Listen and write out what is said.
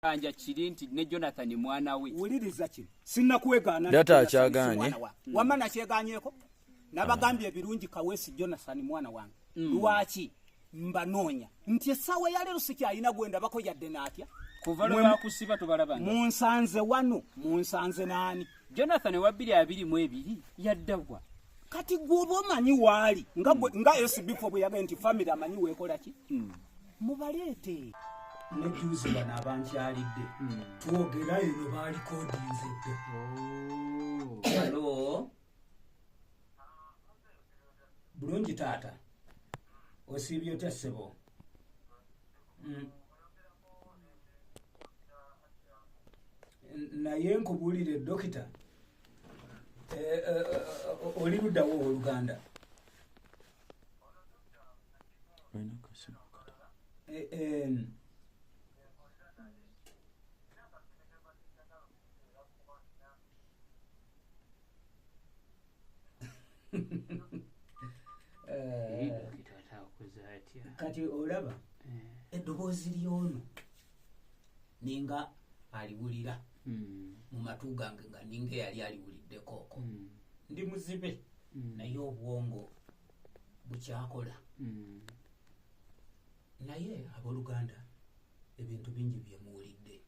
Anja Chirinti ne Jonathan mwana we. Uliriza kino. Sinnakuwegaana. Data achaganye. Wamana kyeganyeko. Nabagambye birungi Kawesi Jonathan mwana wange. Lwaki mbanoonya. Nti essaawa ya leero sikyalina gwenda bako yadde naatya. Kuvala bakusiba tubalabanga. Munsanze wano, munsanze naani? Jonathan wa 222 yaddabwa. Kati gwobo manyi wali nga sb4 bwe yaga nti family amanyi wekola ki? Mubaleete. Ne juzi bana abankyalidde. Twogera eno baali kodinzedde. Hello. Bulungi taata. Osibye otya ssebo? Naye nkubulire dokita. Oli luddawo Oluganda. Kati olaba eddoboozi ly'ono ninga aliwulira mu matu gange nga ninga yali aliwuliddeko oko ndi muzibe naye obwongo bukyakola naye abooluganda ebintu bingi bye muwulidde